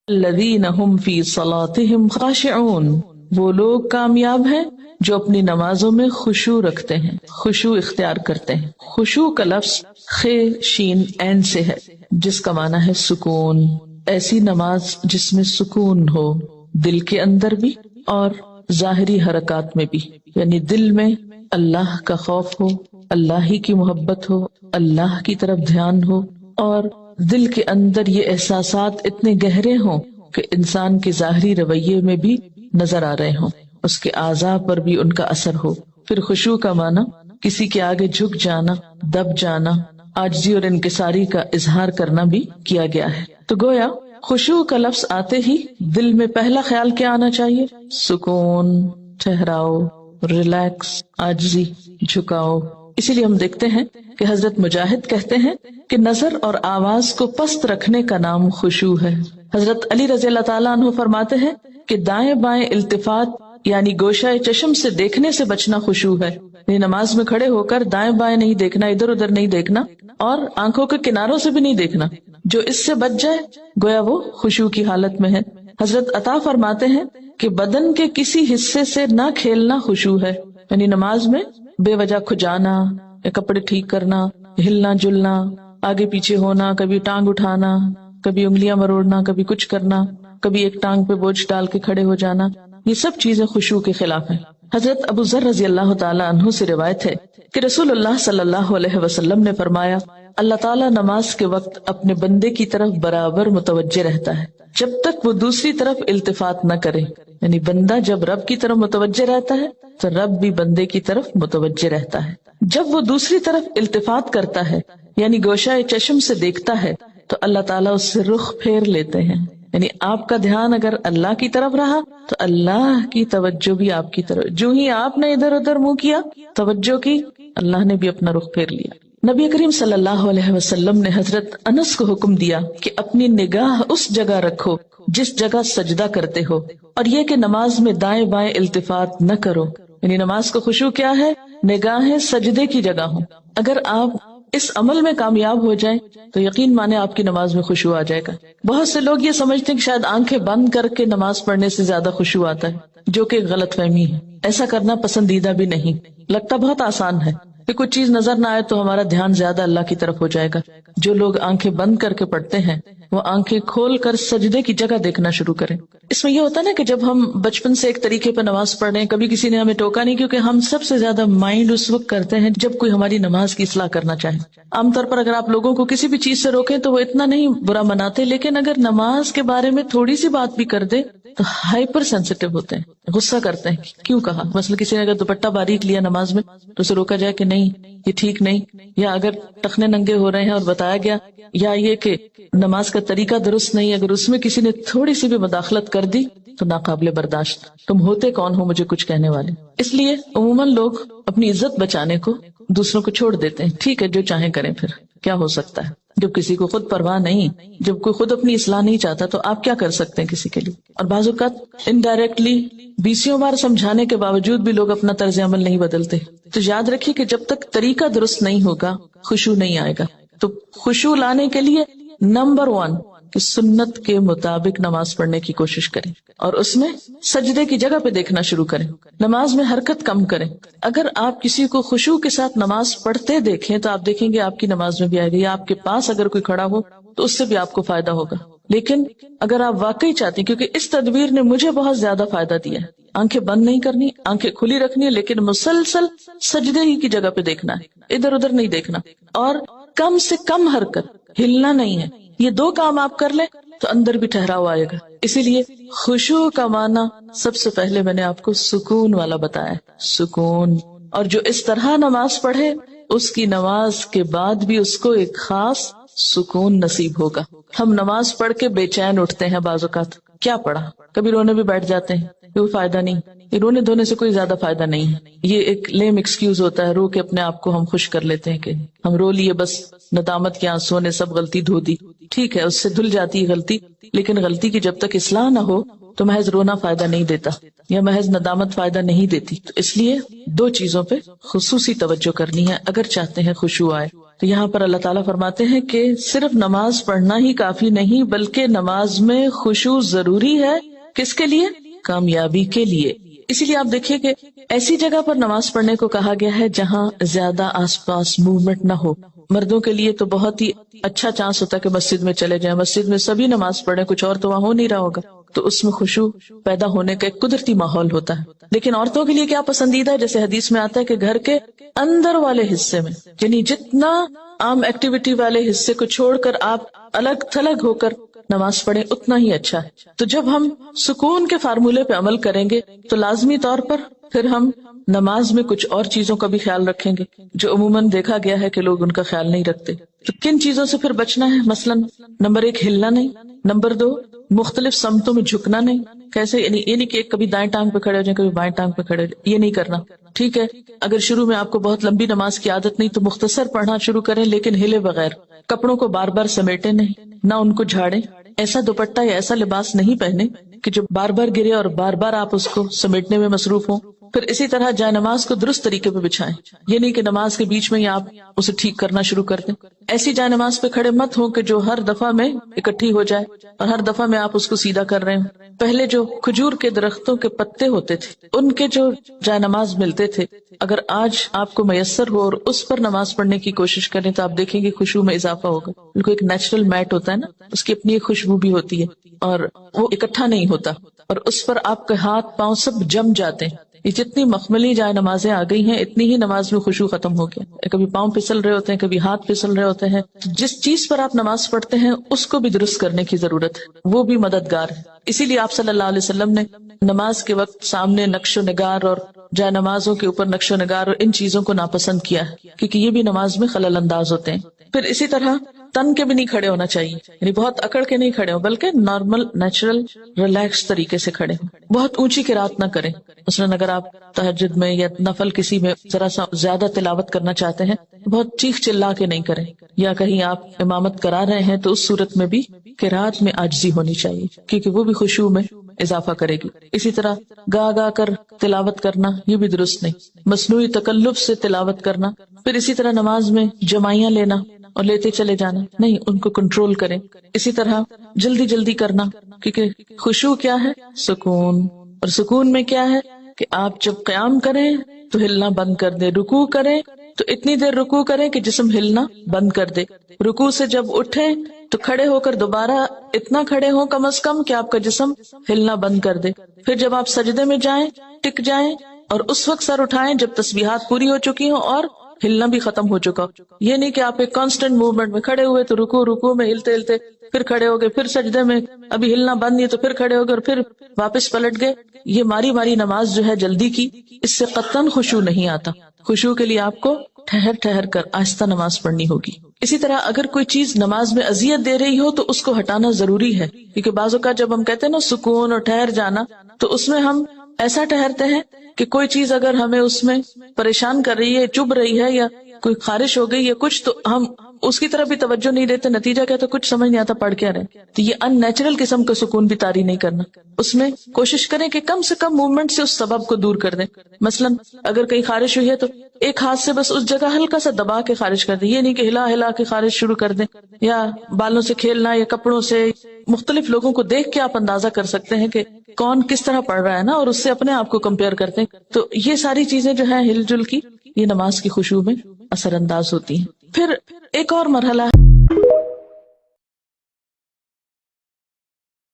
الذین هم فی صلاتهم خاشعون، وہ لوگ کامیاب ہیں جو اپنی نمازوں میں خشوع رکھتے ہیں، خشوع اختیار کرتے ہیں۔ خشوع کا لفظ خ شین عین سے ہے، جس کا معنی ہے سکون۔ ایسی نماز جس میں سکون ہو، دل کے اندر بھی اور ظاہری حرکات میں بھی، یعنی دل میں اللہ کا خوف ہو، اللہ ہی کی محبت ہو، اللہ کی طرف دھیان ہو، اور دل کے اندر یہ احساسات اتنے گہرے ہوں کہ انسان کے ظاہری رویے میں بھی نظر آ رہے ہوں، اس کے اعضاء پر بھی ان کا اثر ہو۔ پھر خشوع کا معنی کسی کے آگے جھک جانا، دب جانا، عاجزی اور انکساری کا اظہار کرنا بھی کیا گیا ہے۔ تو گویا خشوع کا لفظ آتے ہی دل میں پہلا خیال کیا آنا چاہیے؟ سکون، ٹھہراؤ، ریلیکس، عاجزی، جھکاؤ۔ اسی لیے ہم دیکھتے ہیں کہ حضرت مجاہد کہتے ہیں کہ نظر اور آواز کو پست رکھنے کا نام خشوع ہے۔ حضرت علی رضی اللہ تعالیٰ عنہ فرماتے ہیں کہ دائیں بائیں التفات یعنی گوشہ چشم سے دیکھنے سے بچنا خشوع ہے، یعنی نماز میں کھڑے ہو کر دائیں بائیں نہیں دیکھنا، ادھر ادھر نہیں دیکھنا، اور آنکھوں کے کناروں سے بھی نہیں دیکھنا۔ جو اس سے بچ جائے گویا وہ خشوع کی حالت میں ہے۔ حضرت عطا فرماتے ہیں کہ بدن کے کسی حصے سے نہ کھیلنا خشوع ہے، یعنی نماز میں بے وجہ کھجانا یا کپڑے ٹھیک کرنا، ہلنا جلنا، آگے پیچھے ہونا، کبھی ٹانگ اٹھانا، کبھی انگلیاں مروڑنا، کبھی کچھ کرنا، کبھی ایک ٹانگ پہ بوجھ ڈال کے کھڑے ہو جانا، یہ سب چیزیں خشوع کے خلاف ہیں۔ حضرت ابو ذر رضی اللہ تعالیٰ عنہ سے روایت ہے کہ رسول اللہ صلی اللہ علیہ وسلم نے فرمایا، اللہ تعالیٰ نماز کے وقت اپنے بندے کی طرف برابر متوجہ رہتا ہے جب تک وہ دوسری طرف التفات نہ کرے، یعنی بندہ جب رب کی طرف متوجہ رہتا ہے تو رب بھی بندے کی طرف متوجہ رہتا ہے۔ جب وہ دوسری طرف التفات کرتا ہے یعنی گوشہ چشم سے دیکھتا ہے تو اللہ تعالیٰ اس سے رخ پھیر لیتے ہیں، یعنی آپ کا دھیان اگر اللہ کی طرف رہا تو اللہ کی توجہ بھی آپ کی طرف، جو ہی آپ نے ادھر ادھر منہ کیا، توجہ کی، اللہ نے بھی اپنا رخ پھیر لیا۔ نبی کریم صلی اللہ علیہ وسلم نے حضرت انس کو حکم دیا کہ اپنی نگاہ اس جگہ رکھو جس جگہ سجدہ کرتے ہو، اور یہ کہ نماز میں دائیں بائیں التفات نہ کرو، یعنی نماز کا خشوع کیا ہے؟ نگاہیں سجدے کی جگہ ہوں۔ اگر آپ اس عمل میں کامیاب ہو جائیں تو یقین مانے آپ کی نماز میں خشوع آ جائے گا۔ بہت سے لوگ یہ سمجھتے ہیں کہ شاید آنکھیں بند کر کے نماز پڑھنے سے زیادہ خشوع آتا ہے، جو کہ غلط فہمی ہے۔ ایسا کرنا پسندیدہ بھی نہیں، لگتا بہت آسان ہے کہ کچھ چیز نظر نہ آئے تو ہمارا دھیان زیادہ اللہ کی طرف ہو جائے گا۔ جو لوگ آنکھیں بند کر کے پڑھتے ہیں وہ آنکھیں کھول کر سجدے کی جگہ دیکھنا شروع کریں۔ اس میں یہ ہوتا ہے نا کہ جب ہم بچپن سے ایک طریقے پر نماز پڑھ رہے ہیں، کبھی کسی نے ہمیں ٹوکا نہیں، کیونکہ ہم سب سے زیادہ مائنڈ اس وقت کرتے ہیں جب کوئی ہماری نماز کی اصلاح کرنا چاہے۔ عام طور پر اگر آپ لوگوں کو کسی بھی چیز سے روکیں تو وہ اتنا نہیں برا مناتے، لیکن اگر نماز کے بارے میں تھوڑی سی بات بھی کر دے تو ہائپر سینسیٹیو ہوتے ہیں، غصہ کرتے ہیں، کیوں کہا؟ مثلا کسی نے اگر دوپٹہ باریک لیا نماز میں تو اسے روکا جائے کہ نہیں یہ ٹھیک نہیں، یا اگر ٹخنے ننگے ہو رہے ہیں اور بتایا گیا، یا یہ کہ نماز کا طریقہ درست نہیں، اگر اس میں کسی نے تھوڑی سی بھی مداخلت کر دی تو ناقابل برداشت۔ تم ہوتے کون ہو مجھے کچھ کہنے والے؟ اس لیے عموماً لوگ اپنی عزت بچانے کو دوسروں کو چھوڑ دیتے ہیں، ٹھیک ہے جو چاہیں کریں، پھر کیا ہو سکتا ہے؟ جب کسی کو خود پرواہ نہیں، جب کوئی خود اپنی اصلاح نہیں چاہتا تو آپ کیا کر سکتے ہیں کسی کے لیے؟ اور بعض اوقات انڈائریکٹلی 20 بار سمجھانے کے باوجود بھی لوگ اپنا طرز عمل نہیں بدلتے۔ تو یاد رکھیے کہ جب تک طریقہ درست نہیں ہوگا خشوع نہیں آئے گا۔ تو خشوع لانے کے لیے نمبر 1 کہ سنت کے مطابق نماز پڑھنے کی کوشش کریں، اور اس میں سجدے کی جگہ پہ دیکھنا شروع کریں، نماز میں حرکت کم کریں۔ اگر آپ کسی کو خشوع کے ساتھ نماز پڑھتے دیکھیں تو آپ دیکھیں گے آپ کی نماز میں بھی آئے گا، یا آپ کے پاس اگر کوئی کھڑا ہو تو اس سے بھی آپ کو فائدہ ہوگا۔ لیکن اگر آپ واقعی چاہتے ہیں، کیونکہ اس تدبیر نے مجھے بہت زیادہ فائدہ دیا ہے، آنکھیں بند نہیں کرنی، آنکھیں کھلی رکھنی ہے، لیکن مسلسل سجدے ہی کی جگہ پہ دیکھنا ہے، ادھر ادھر نہیں دیکھنا، اور کم سے کم حرکت، ہلنا نہیں ہے۔ یہ 2 کام آپ کر لیں تو اندر بھی ٹھہراؤ آئے گا۔ اسی لیے خشوع کا معنی سب سے پہلے میں نے آپ کو سکون والا بتایا، سکون۔ اور جو اس طرح نماز پڑھے اس کی نماز کے بعد بھی اس کو ایک خاص سکون نصیب ہوگا۔ ہم نماز پڑھ کے بے چین اٹھتے ہیں، بعض اوقات کیا پڑھا، کبھی رونے بھی بیٹھ جاتے ہیں، کوئی فائدہ نہیں، یہ رونے دھونے سے کوئی زیادہ فائدہ نہیں ہے، یہ ایک لیم ایکسکیوز ہوتا ہے، رو کے اپنے آپ کو ہم خوش کر لیتے ہیں کہ ہم رو لیے، بس ندامت کے آنسوں نے سب غلطی دھو دی۔ ٹھیک ہے، اس سے دھل جاتی ہے غلطی، لیکن غلطی کی جب تک اصلاح نہ ہو تو محض رونا فائدہ نہیں دیتا، یا محض ندامت فائدہ نہیں دیتی۔ تو اس لیے 2 چیزوں پہ خصوصی توجہ کرنی ہے اگر چاہتے ہیں خشوع آئے۔ تو یہاں پر اللہ تعالیٰ فرماتے ہیں کہ صرف نماز پڑھنا ہی کافی نہیں بلکہ نماز میں خشوع ضروری ہے. کس کے لیے؟ کامیابی کے لیے. اسی لیے آپ دیکھیے کہ ایسی جگہ پر نماز پڑھنے کو کہا گیا ہے جہاں زیادہ آس پاس موومنٹ نہ ہو. مردوں کے لیے تو بہت ہی اچھا چانس ہوتا ہے کہ مسجد میں چلے جائیں, مسجد میں سبھی نماز پڑھیں, کچھ اور تو وہاں ہو نہیں رہا ہوگا, تو اس میں خشوع پیدا ہونے کا ایک قدرتی ماحول ہوتا ہے. لیکن عورتوں کے لیے کیا پسندیدہ ہے؟ جیسے حدیث میں آتا ہے کہ گھر کے اندر والے حصے میں, یعنی جتنا عام ایکٹیویٹی والے حصے کو چھوڑ کر آپ الگ تھلگ ہو کر نماز پڑھیں اتنا ہی اچھا ہے. تو جب ہم سکون کے فارمولے پہ عمل کریں گے تو لازمی طور پر پھر ہم نماز میں کچھ اور چیزوں کا بھی خیال رکھیں گے جو عموماً دیکھا گیا ہے کہ لوگ ان کا خیال نہیں رکھتے. تو کن چیزوں سے پھر بچنا ہے؟ مثلاً نمبر 1 ہلنا نہیں, نمبر 2 مختلف سمتوں میں جھکنا نہیں. کیسے؟ یعنی یہ نہیں کہ کبھی دائیں ٹانگ پہ کھڑے ہو جائیں, کبھی بائیں ٹانگ پہ کھڑے ہو جائیں, یہ نہیں کرنا. ٹھیک ہے, اگر شروع میں آپ کو بہت لمبی نماز کی عادت نہیں تو مختصر پڑھنا شروع کریں لیکن ہلے بغیر. کپڑوں کو بار بار سمیٹے نہیں, نہ ان کو جھاڑیں. ایسا دوپٹہ یا ایسا لباس نہیں پہنے کہ جو بار بار گرے اور بار بار آپ اس کو سمیٹنے میں مصروف ہوں. پھر اسی طرح جائے نماز کو درست طریقے پہ بچھائیں, یہ نہیں کہ نماز کے بیچ میں ہی آپ اسے ٹھیک کرنا شروع کر دیں. ایسی جائے نماز پہ کھڑے مت ہوں کہ جو ہر دفعہ میں اکٹھی ہو جائے اور ہر دفعہ میں آپ اس کو سیدھا کر رہے ہوں. پہلے جو کھجور کے درختوں کے پتے ہوتے تھے ان کے جو جائے نماز ملتے تھے, اگر آج آپ کو میسر ہو اور اس پر نماز پڑھنے کی کوشش کریں تو آپ دیکھیں گے خشوع میں اضافہ ہوگا. بالکل ایک نیچرل میٹ ہوتا ہے نا, اس کی اپنی ایک خوشبو بھی ہوتی ہے اور وہ اکٹھا نہیں ہوتا اور اس پر آپ کے ہاتھ پاؤں سب جم جاتے ہیں. یہ جتنی مخملی جائے نمازیں آ گئی ہیں اتنی ہی نماز میں خشوع ختم ہو گیا. کبھی پاؤں پھسل رہے ہوتے ہیں, کبھی ہاتھ پھسل رہے ہوتے ہیں. جس چیز پر آپ نماز پڑھتے ہیں اس کو بھی درست کرنے کی ضرورت ہے, وہ بھی مددگار ہے. اسی لیے آپ صلی اللہ علیہ وسلم نے نماز کے وقت سامنے نقش و نگار اور جائے نمازوں کے اوپر نقش و نگار اور ان چیزوں کو ناپسند کیا ہے کیونکہ یہ بھی نماز میں خلل انداز ہوتے ہیں. پھر اسی طرح تن کے بھی نہیں کھڑے ہونا چاہیے, یعنی بہت اکڑ کے نہیں کھڑے ہوں بلکہ نارمل نیچرل ریلیکس طریقے سے کھڑے ہوں. بہت اونچی قرات نہ کریں. مثلاً اگر آپ تہجد میں یا نفل کسی میں ذرا سا زیادہ تلاوت کرنا چاہتے ہیں بہت چیخ چلا کے نہیں کریں, یا کہیں آپ امامت کرا رہے ہیں تو اس صورت میں بھی قرات میں عاجزی ہونی چاہیے کیونکہ وہ بھی خشوع میں اضافہ کرے گی. اسی طرح گا گا کر تلاوت کرنا یہ بھی درست نہیں, مصنوعی تکلف سے تلاوت کرنا. پھر اسی طرح نماز میں جمائیاں لینا اور لیتے چلے جانا نہیں, ان کو کنٹرول کریں. اسی طرح جلدی جلدی کرنا کیونکہ خشوع کیا ہے؟ سکون. اور سکون میں کیا ہے کہ آپ جب قیام کریں تو ہلنا بند کر دیں, رکوع کریں تو اتنی دیر رکوع کریں کہ جسم ہلنا بند کر دے, رکوع سے جب اٹھیں تو کھڑے ہو کر دوبارہ اتنا کھڑے ہوں کم از کم کہ آپ کا جسم ہلنا بند کر دے. پھر جب آپ سجدے میں جائیں ٹک جائیں اور اس وقت سر اٹھائیں جب تسبیحات پوری ہو چکی ہوں اور ہلنا بھی ختم ہو چکا. یہ نہیں کہ آپ ایک کانسٹنٹ موومنٹ میں کھڑے ہوئے تو رکوع میں ہلتے ہلتے پھر کھڑے ہو گئے, پھر سجدے میں ابھی ہلنا بند نہیں تو پھر کھڑے ہو گئے اور پھر واپس پلٹ گئے. یہ ماری ماری نماز جو ہے جلدی کی, اس سے قطعاً خشوع نہیں آتا. خشوع کے لیے آپ کو ٹھہر ٹھہر کر آہستہ نماز پڑھنی ہوگی. اسی طرح اگر کوئی چیز نماز میں اذیت دے رہی ہو تو اس کو ہٹانا ضروری ہے کیونکہ بعض اوقات جب ہم کہتے ہیں نا سکون اور ٹھہر جانا تو اس میں ہم ایسا ٹھہرتے ہیں کہ کوئی چیز اگر ہمیں اس میں پریشان کر رہی ہے, چبھ رہی ہے یا کوئی خارش ہو گئی یا کچھ تو ہم اس کی طرف بھی توجہ نہیں دیتے, نتیجہ کیا تو کچھ سمجھ نہیں آتا پڑھ کیا رہے. تو یہ ان نیچرل قسم کا سکون بھی طاری نہیں کرنا. اس میں کوشش کریں کہ کم سے کم موومنٹ سے اس سبب کو دور کر دیں. مثلا اگر کہیں خارش ہوئی ہے تو ایک ہاتھ سے بس اس جگہ ہلکا سا دبا کے خارش کر دیں, یہ نہیں کہ ہلا ہلا کے خارش شروع کر دیں, یا بالوں سے کھیلنا یا کپڑوں سے. مختلف لوگوں کو دیکھ کے آپ اندازہ کر سکتے ہیں کہ کون کس طرح پڑھ رہا ہے نا, اور اس سے اپنے آپ کو کمپیئر کرتے ہیں. تو یہ ساری چیزیں جو ہیں ہل جل کی یہ نماز کی خشوع میں اثر انداز ہوتی ہیں. پھر ایک اور مرحلہ